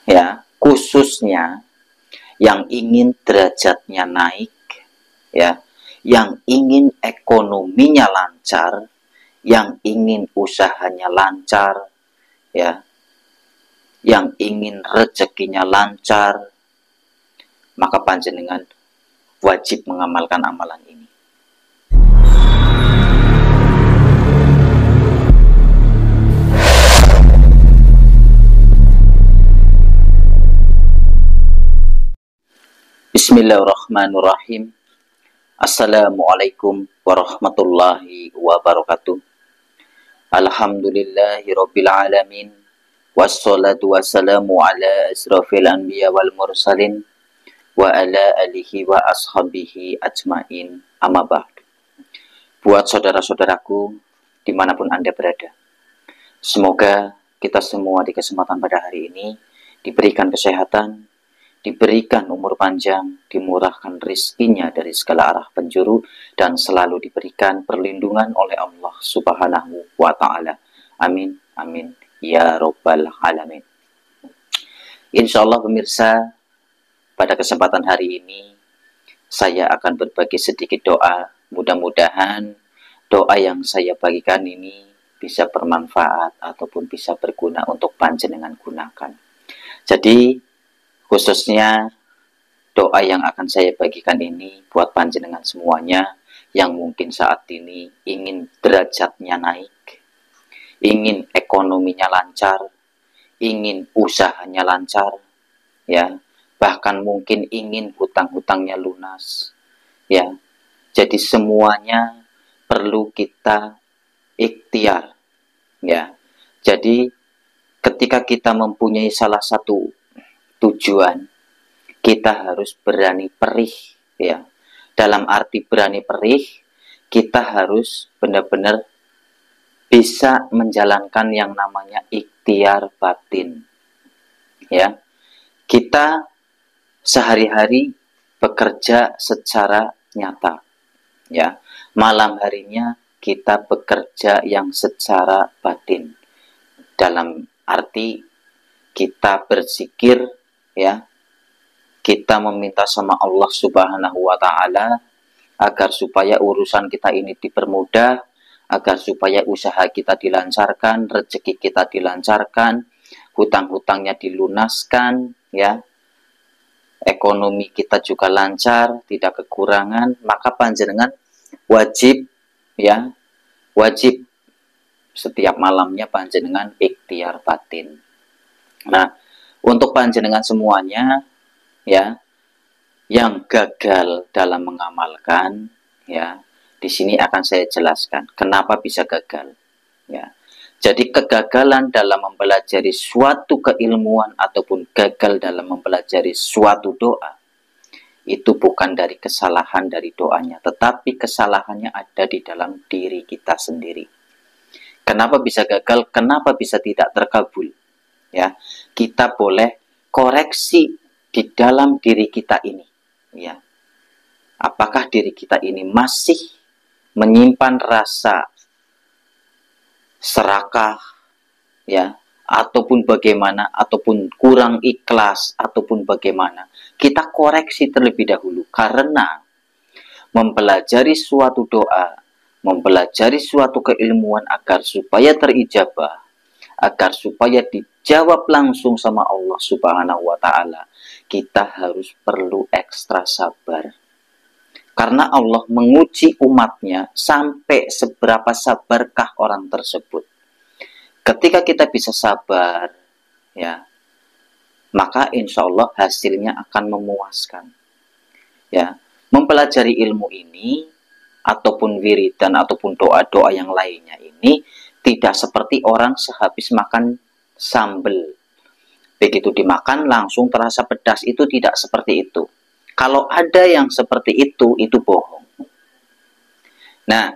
ya, khususnya yang ingin derajatnya naik, ya, yang ingin ekonominya lancar, yang ingin usahanya lancar, ya, yang ingin rezekinya lancar, maka panjenengan wajib mengamalkan amalan ini. Bismillahirrahmanirrahim. Assalamualaikum warahmatullahi wabarakatuh. Alhamdulillahirabbil alamin. Wassalatu wassalamu ala asrafil anbiya wal mursalin wa ala alihi wa ashabihi ajmain. Amma ba'du. Buat saudara-saudaraku dimanapun Anda berada, semoga kita semua di kesempatan pada hari ini diberikan kesehatan, diberikan umur panjang, dimurahkan rizkinya dari segala arah penjuru, dan selalu diberikan perlindungan oleh Allah Subhanahu wa Ta'ala. Amin, amin, ya Rabbal Alamin. Insya Allah pemirsa, pada kesempatan hari ini saya akan berbagi sedikit doa. Mudah-mudahan doa yang saya bagikan ini bisa bermanfaat ataupun bisa berguna untuk panjenengan gunakan. Jadi khususnya doa yang akan saya bagikan ini buat panjenengan semuanya yang mungkin saat ini ingin derajatnya naik, ingin ekonominya lancar, ingin usahanya lancar, ya, bahkan mungkin ingin hutang-hutangnya lunas, ya. Jadi semuanya perlu kita ikhtiar, ya. Jadi ketika kita mempunyai salah satu tujuan, kita harus berani perih, ya. Dalam arti berani perih, kita harus benar-benar bisa menjalankan yang namanya ikhtiar batin, ya. Kita sehari-hari bekerja secara nyata, ya. Malam harinya kita bekerja yang secara batin, dalam arti kita berzikir, ya, kita meminta sama Allah Subhanahu wa Ta'ala agar supaya urusan kita ini dipermudah, agar supaya usaha kita dilancarkan, rezeki kita dilancarkan, hutang-hutangnya dilunaskan, ya, ekonomi kita juga lancar, tidak kekurangan. Maka panjenengan wajib, ya, wajib setiap malamnya panjenengan ikhtiar batin. Nah, untuk panjenengan semuanya, ya, yang gagal dalam mengamalkan, ya, di sini akan saya jelaskan kenapa bisa gagal, ya. Jadi kegagalan dalam mempelajari suatu keilmuan ataupun gagal dalam mempelajari suatu doa itu bukan dari kesalahan dari doanya, tetapi kesalahannya ada di dalam diri kita sendiri. Kenapa bisa gagal? Kenapa bisa tidak terkabul? Ya, kita boleh koreksi di dalam diri kita ini, ya. Apakah diri kita ini masih menyimpan rasa serakah, ya, ataupun bagaimana, ataupun kurang ikhlas, ataupun bagaimana? Kita koreksi terlebih dahulu, karena mempelajari suatu doa, mempelajari suatu keilmuan agar supaya terijabah, agar supaya dijawab langsung sama Allah Subhanahu wa Ta'ala, kita harus perlu ekstra sabar. Karena Allah menguji umatnya sampai seberapa sabarkah orang tersebut. Ketika kita bisa sabar, ya, maka insya Allah hasilnya akan memuaskan. Ya, mempelajari ilmu ini ataupun wiridan ataupun doa-doa yang lainnya ini tidak seperti orang sehabis makan sambal, begitu dimakan langsung terasa pedas. Itu tidak seperti itu. Kalau ada yang seperti itu bohong. Nah,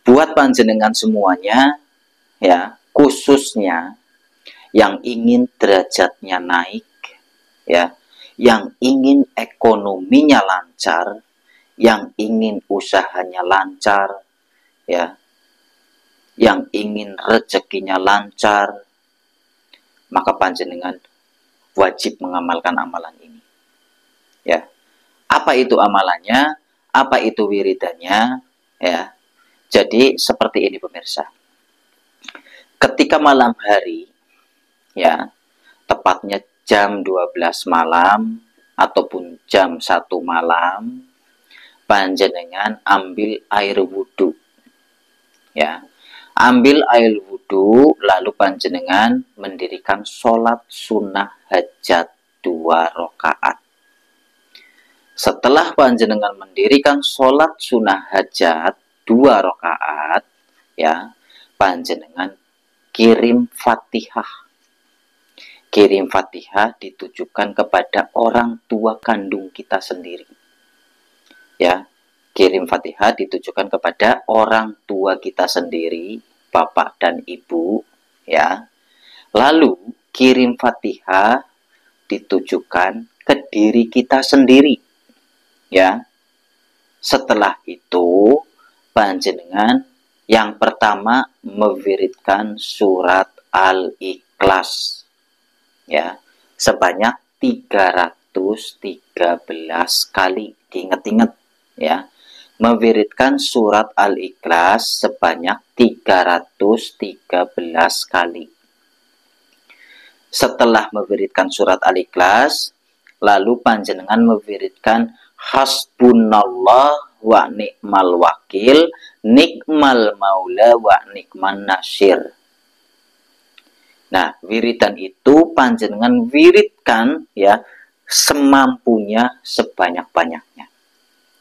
buat panjenengan semuanya, ya, khususnya yang ingin derajatnya naik, ya, yang ingin ekonominya lancar, yang ingin usahanya lancar, ya, yang ingin rezekinya lancar, maka panjenengan wajib mengamalkan amalan ini. Ya. Apa itu amalannya? Apa itu wiridannya? Ya. Jadi seperti ini pemirsa. Ketika malam hari, ya, tepatnya jam 12 malam ataupun jam 1 malam, panjenengan ambil air wudhu. Ya. Ambil air wudhu, lalu panjenengan mendirikan sholat sunnah hajat 2 rakaat. Setelah panjenengan mendirikan sholat sunnah hajat 2 rakaat, ya, panjenengan kirim Fatihah. Kirim Fatihah ditujukan kepada orang tua kandung kita sendiri. Ya, kirim Fatihah ditujukan kepada orang tua kita sendiri, bapak dan ibu, ya. Lalu kirim Fatihah ditujukan ke diri kita sendiri, ya. Setelah itu panjenengan yang pertama mewiridkan surat Al-Ikhlas, ya, sebanyak 313 kali. Diingat-ingat, ya, mewiridkan surat Al-Ikhlas sebanyak 313 kali. Setelah mewiridkan surat Al-Ikhlas, lalu panjenengan mewiridkan hasbunallah wa ni'mal wakil, nikmal maula wa nikman nasir. Nah, wiridan itu panjenengan wiridkan, ya, semampunya, sebanyak-banyaknya.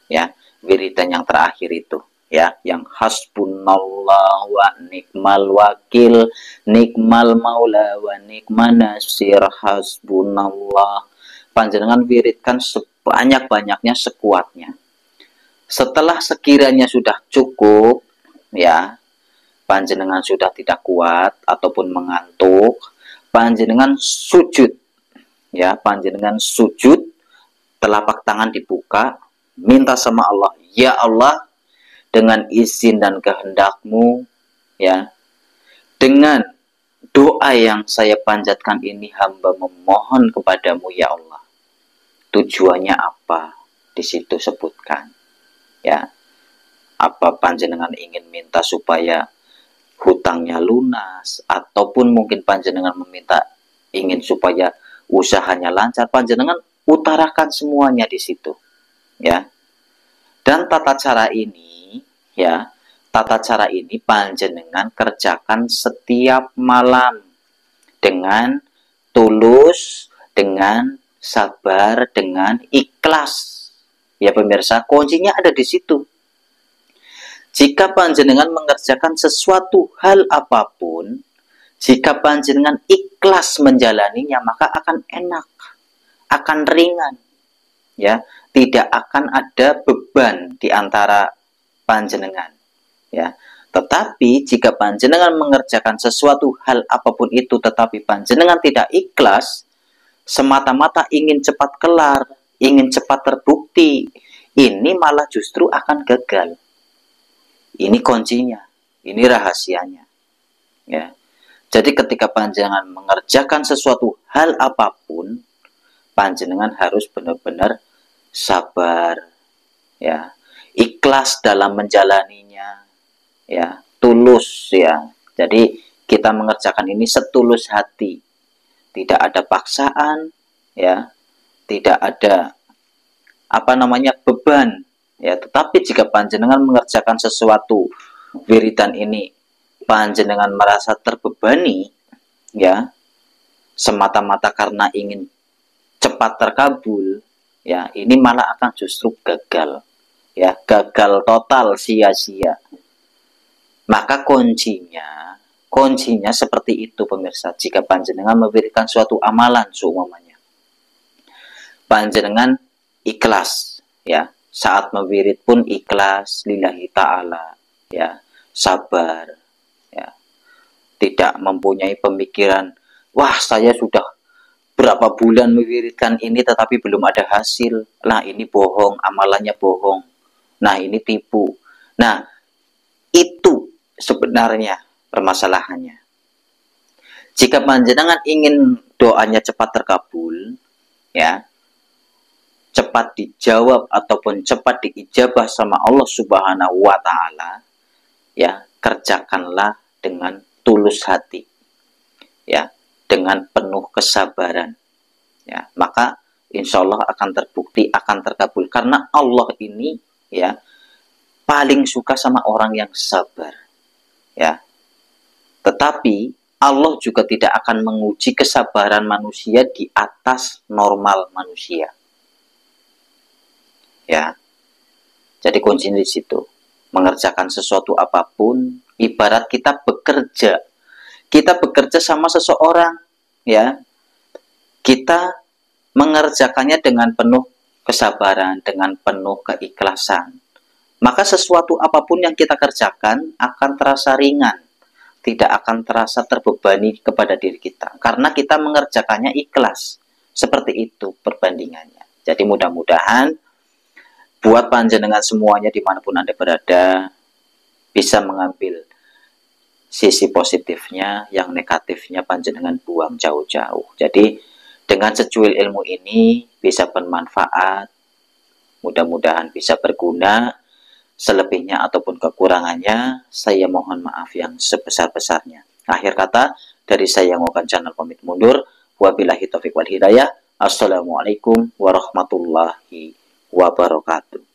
Ya, wiridan yang terakhir itu, ya, yang hasbunallah wa nikmal wakil, nikmal maula wa nikman nasir, hasbunallah. Panjenengan wiridkan sebanyak-banyaknya, sekuatnya. Setelah sekiranya sudah cukup, ya, panjenengan sudah tidak kuat ataupun mengantuk, panjenengan sujud, ya, panjenengan sujud, telapak tangan dibuka, minta sama Allah, ya Allah, dengan izin dan kehendakmu, ya, dengan doa yang saya panjatkan ini, hamba memohon kepadamu, ya Allah. Tujuannya apa? Di situ sebutkan, ya. Apa panjenengan ingin minta supaya hutangnya lunas, ataupun mungkin panjenengan meminta ingin supaya usahanya lancar, panjenengan utarakan semuanya di situ, ya. Dan tata cara ini, ya, tata cara ini panjenengan kerjakan setiap malam dengan tulus, dengan sabar, dengan ikhlas. Ya pemirsa, kuncinya ada di situ. Jika panjenengan mengerjakan sesuatu hal apapun, jika panjenengan ikhlas menjalaninya, maka akan enak, akan ringan, ya, tidak akan ada beban di antara panjenengan, ya. Tetapi jika panjenengan mengerjakan sesuatu hal apapun itu, tetapi panjenengan tidak ikhlas, semata-mata ingin cepat kelar, ingin cepat terbukti, ini malah justru akan gagal. Ini kuncinya, ini rahasianya, ya. Jadi ketika panjenengan mengerjakan sesuatu hal apapun, panjenengan harus benar-benar sabar, ya, ikhlas dalam menjalaninya, ya, tulus, ya. Jadi kita mengerjakan ini setulus hati, tidak ada paksaan, ya, tidak ada beban, ya. Tetapi jika panjenengan mengerjakan sesuatu wiridan ini, panjenengan merasa terbebani, ya, semata-mata karena ingin cepat terkabul, ya, ini malah akan justru gagal, ya, gagal total, sia-sia. Maka kuncinya seperti itu pemirsa. Jika panjenengan memberikan suatu amalan seumpamanya, panjenengan ikhlas, ya, saat memwirid pun ikhlas lillahi ta'ala, ya, sabar, ya, tidak mempunyai pemikiran, wah saya sudah berapa bulan mewiridkan ini tetapi belum ada hasil, nah ini bohong, amalannya bohong, nah ini tipu. Nah itu sebenarnya permasalahannya. Jika panjenengan ingin doanya cepat terkabul, ya, cepat dijawab ataupun cepat diijabah sama Allah Subhanahu wa taala, ya, kerjakanlah dengan tulus hati, ya, dengan penuh kesabaran, ya, maka insya Allah akan terbukti, akan terkabul, karena Allah ini, ya, paling suka sama orang yang sabar, ya. Tetapi Allah juga tidak akan menguji kesabaran manusia di atas normal manusia. Ya. Jadi kuncinya di situ. Mengerjakan sesuatu apapun, ibarat kita bekerja. Kita bekerja sama seseorang, ya. Kita mengerjakannya dengan penuh kesabaran, dengan penuh keikhlasan. Maka sesuatu apapun yang kita kerjakan akan terasa ringan, tidak akan terasa terbebani kepada diri kita, karena kita mengerjakannya ikhlas. Seperti itu perbandingannya. Jadi mudah-mudahan buat panjenengan semuanya dimanapun Anda berada, bisa mengambil sisi positifnya, yang negatifnya panjenengan buang jauh-jauh. Jadi dengan secuil ilmu ini bisa bermanfaat, mudah-mudahan bisa berguna. Selebihnya ataupun kekurangannya, saya mohon maaf yang sebesar-besarnya. Akhir kata, dari saya yang Ngokan Channel pamit mundur. Wabillahi taufiq wal hidayah. Assalamualaikum warahmatullahi wabarakatuh.